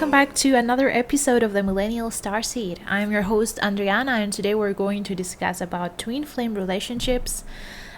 welcome back to another episode of the Millennial Starseed. I'm your host Andriana, and today we're going to discuss about twin flame relationships,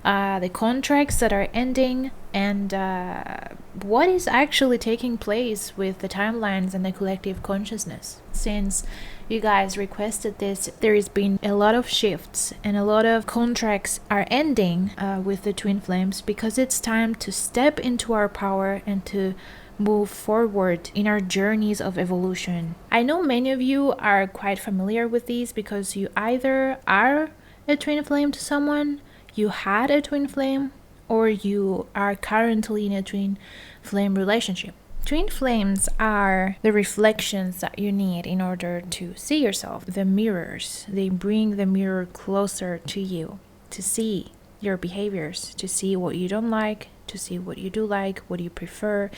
the contracts that are ending, and what is actually taking place with the timelines and the collective consciousness. Since you guys requested this, there has been a lot of shifts and a lot of contracts are ending with the twin flames, because it's time to step into our power and to move forward in our journeys of evolution. I know many of you are quite familiar with these because you either are a twin flame to someone, you had a twin flame, or you are currently in a twin flame relationship. Twin flames are the reflections that you need in order to see yourself, the mirrors. They bring the mirror closer to you to see your behaviors, to see what you don't like, to see what you do like, what you prefer,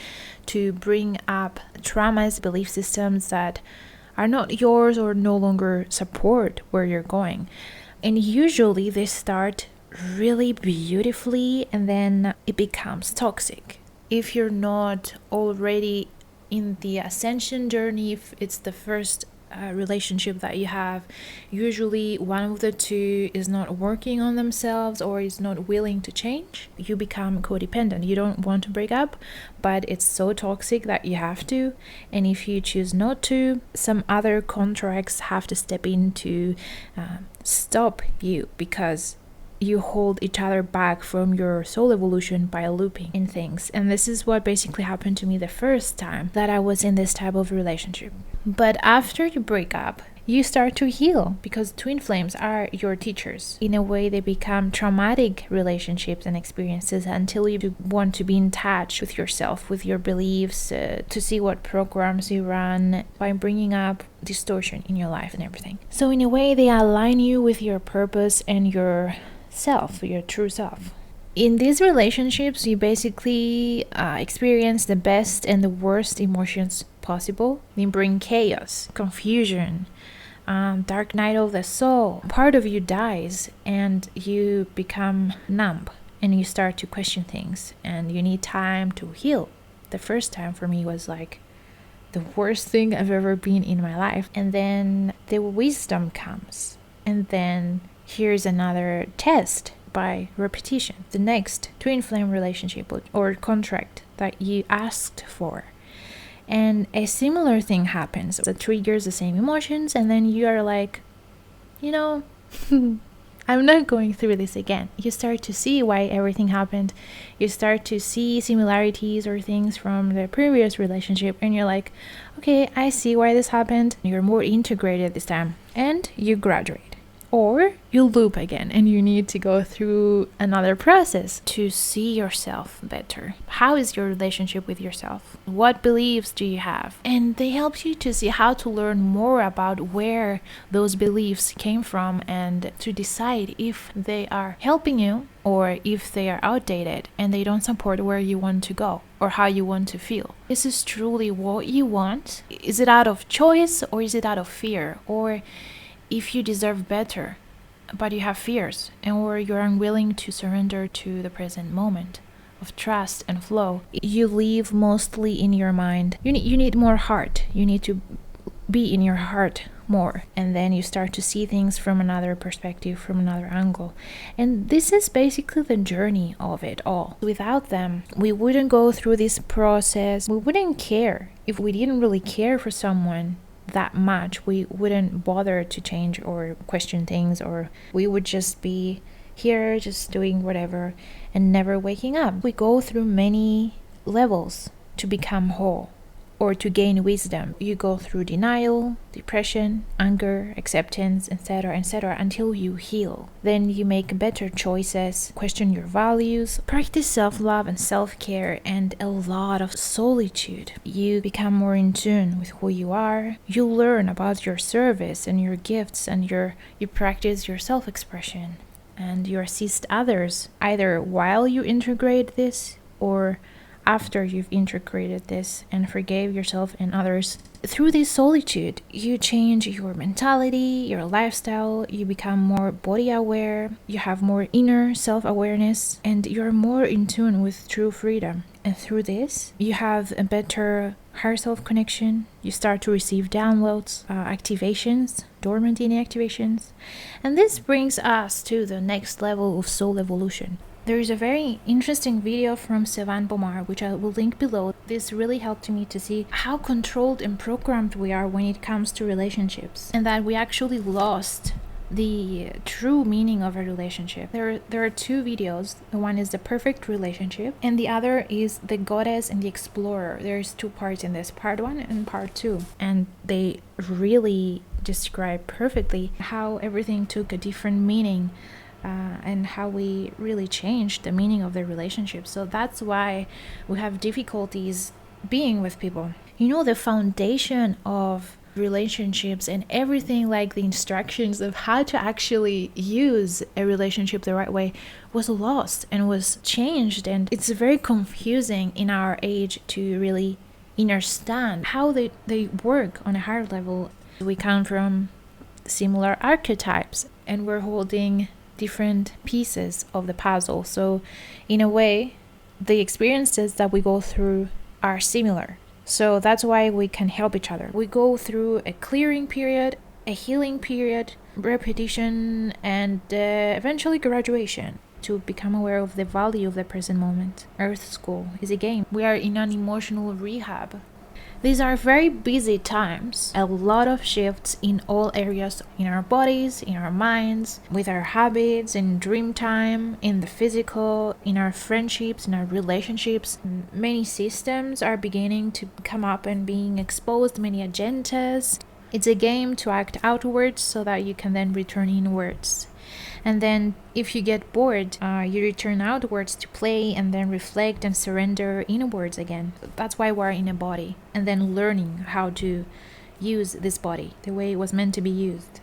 to bring up traumas, belief systems that are not yours or no longer support where you're going. And usually they start really beautifully and then it becomes toxic. If you're not already in the ascension journey, if it's the first relationship that you have, usually one of the two is not working on themselves or is not willing to change. You become codependent. You don't want to break up, but it's so toxic that you have to. And if you choose not to, some other contracts have to step in to stop you, because you hold each other back from your soul evolution by looping in things. And this is what basically happened to me the first time that I was in this type of relationship. But after you break up, you start to heal, because twin flames are your teachers. In a way, they become traumatic relationships and experiences until you want to be in touch with yourself, with your beliefs, to see what programs you run by bringing up distortion in your life and everything. So in a way, they align you with your purpose and your self, your true self. In these relationships, you basically experience the best and the worst emotions possible. They bring chaos, confusion, dark night of the soul. Part of you dies and you become numb and you start to question things and you need time to heal. The first time for me was like the worst thing I've ever been in my life. And then the wisdom comes, and then here's another test by repetition. The next twin flame relationship or contract that you asked for. And a similar thing happens that triggers the same emotions, and then you are like, I'm not going through this again. You start to see why everything happened. You start to see similarities or things from the previous relationship, and you're like, okay, I see why this happened. You're more integrated this time, and you graduate. Or you loop again and you need to go through another process to see yourself better. How is your relationship with yourself? What beliefs do you have? And they help you to see how to learn more about where those beliefs came from and to decide if they are helping you or if they are outdated and they don't support where you want to go or how you want to feel. Is this truly what you want? Is it out of choice or is it out of fear? Or if you deserve better, but you have fears, or you're unwilling to surrender to the present moment of trust and flow, you live mostly in your mind. You need more heart. You need to be in your heart more, and then you start to see things from another perspective, from another angle. And this is basically the journey of it all. Without them, we wouldn't go through this process. We wouldn't care. If we didn't really care for someone that much, we wouldn't bother to change or question things, or we would just be here just doing whatever and never waking up. We go through many levels to become whole or to gain wisdom. You go through denial, depression, anger, acceptance, etc., until you heal. Then you make better choices, question your values, practice self-love and self-care, and a lot of solitude. You become more in tune with who you are. You learn about your service and your gifts, and you practice your self-expression, and you assist others either while you integrate this or after you've integrated this and forgave yourself and others. Through this solitude, you change your mentality, your lifestyle, you become more body aware, you have more inner self-awareness, and you're more in tune with true freedom. And through this, you have a better higher self connection. You start to receive downloads, activations, dormant inactivations. And this brings us to the next level of soul evolution. There is a very interesting video from Sevan Bomar, which I will link below. This really helped me to see how controlled and programmed we are when it comes to relationships, and that we actually lost the true meaning of a relationship. There are two videos. The one is the perfect relationship, and the other is the goddess and the explorer. There's two parts in this, part 1 and part 2, and they really describe perfectly how everything took a different meaning, and how we really changed the meaning of the relationship. So that's why we have difficulties being with people. You know, the foundation of relationships and everything, like the instructions of how to actually use a relationship the right way, was lost and was changed. And it's very confusing in our age to really understand how they work on a higher level. We come from similar archetypes and we're holding different pieces of the puzzle. So in a way, the experiences that we go through are similar. So that's why we can help each other. We go through a clearing period, a healing period, repetition, and eventually graduation to become aware of the value of the present moment. Earth School is a game. We are in an emotional rehab. These are very busy times, a lot of shifts in all areas, in our bodies, in our minds, with our habits, in dream time, in the physical, in our friendships, in our relationships. Many systems are beginning to come up and being exposed, many agendas. It's a game to act outwards so that you can then return inwards. And then if you get bored, you return outwards to play and then reflect and surrender inwards again. That's why we're in a body. And then learning how to use this body the way it was meant to be used.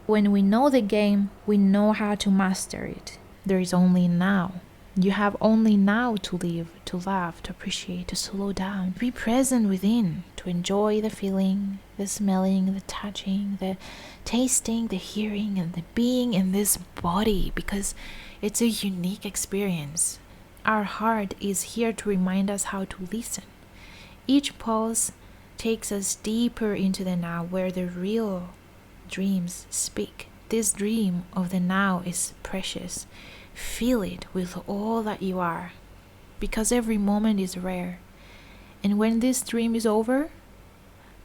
When we know the game, we know how to master it. There is only now. You have only now to live, to laugh, to appreciate, to slow down, be present within, to enjoy the feeling, the smelling, the touching, the tasting, the hearing, and the being in this body, because it's a unique experience. Our heart is here to remind us how to listen. Each pulse takes us deeper into the now, where the real dreams speak. This dream of the now is precious. Feel it with all that you are, because every moment is rare. And when this dream is over,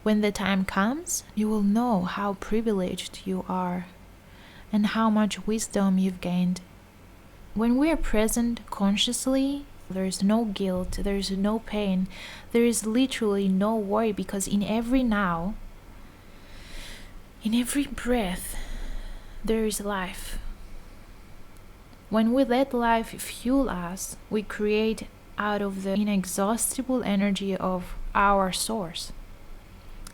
when the time comes, you will know how privileged you are and how much wisdom you've gained. When we are present consciously, there is no guilt, there is no pain, there is literally no worry, because in every now, in every breath, there is life. When we let life fuel us, we create out of the inexhaustible energy of our source.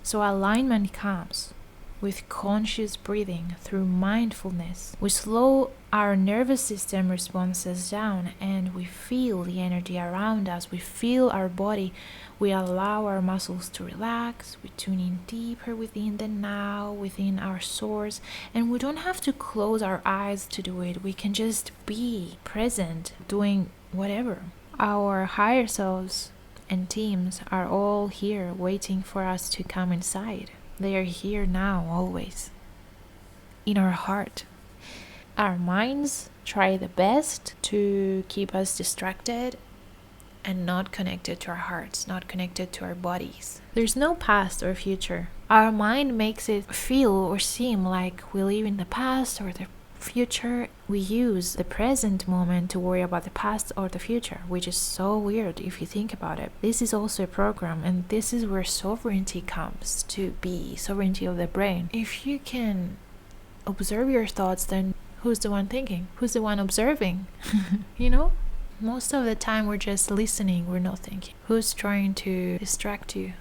So alignment comes with conscious breathing through mindfulness. We slow our nervous system responses down and we feel the energy around us. We feel our body. We allow our muscles to relax. We tune in deeper within the now, within our source. And we don't have to close our eyes to do it. We can just be present, doing whatever. Our higher selves and teams are all here waiting for us to come inside. They are here now, always, in our heart. Our minds try the best to keep us distracted and not connected to our hearts, not connected to our bodies. There's no past or future. Our mind makes it feel or seem like we live in the past or the future. We use the present moment to worry about the past or the future, which is so weird if you think about it. This is also a program, and this is where sovereignty comes to be, sovereignty of the brain. If you can observe your thoughts, then who's the one thinking? Who's the one observing? You know? Most of the time we're just listening, we're not thinking. Who's trying to distract you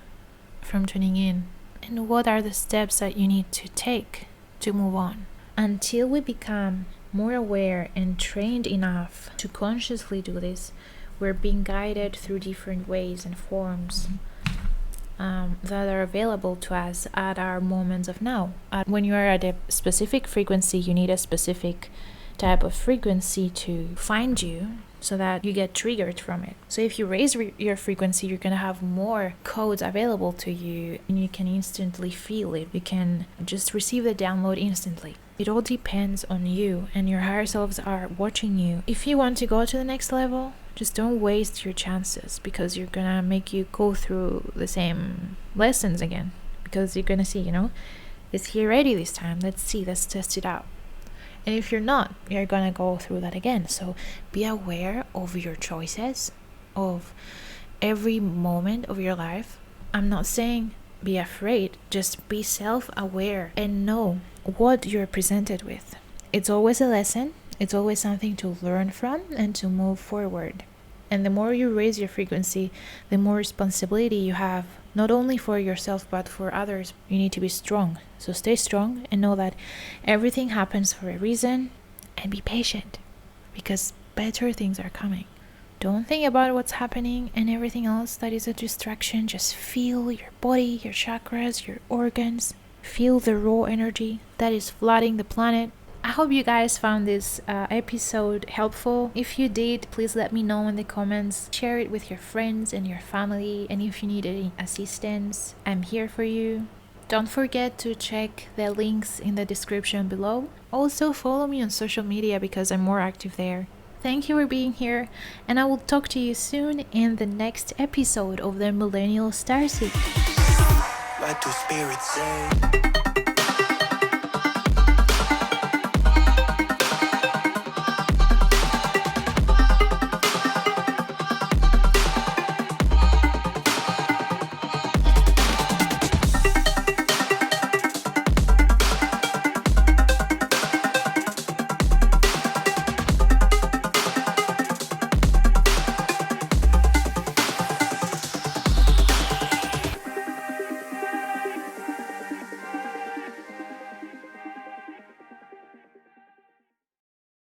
from tuning in? And what are the steps that you need to take to move on? Until we become more aware and trained enough to consciously do this, we're being guided through different ways and forms that are available to us at our moments of now. When you are at a specific frequency, you need a specific type of frequency to find you, so that you get triggered from it. So if you raise your frequency, you're gonna have more codes available to you and you can instantly feel it. You can just receive the download instantly. It all depends on you, and your higher selves are watching you. If you want to go to the next level, just don't waste your chances, because you're gonna make you go through the same lessons again, because you're gonna see, is he ready this time? Let's see, let's test it out. And if you're not, you're gonna go through that again. So be aware of your choices, of every moment of your life. I'm not saying be afraid, just be self-aware and know what you're presented with. It's always a lesson, it's always something to learn from and to move forward. And the more you raise your frequency, the more responsibility you have, not only for yourself but for others. You need to be strong. So stay strong and know that everything happens for a reason, and be patient, because better things are coming. Don't think about what's happening and everything else that is a distraction. Just feel your body, your chakras, your organs. Feel the raw energy that is flooding the planet. I hope you guys found this episode helpful. If you did, please let me know in the comments. Share it with your friends and your family. And if you need any assistance, I'm here for you. Don't forget to check the links in the description below. Also, follow me on social media because I'm more active there. Thank you for being here, and I will talk to you soon in the next episode of the Millennial Starseed. What do spirits say?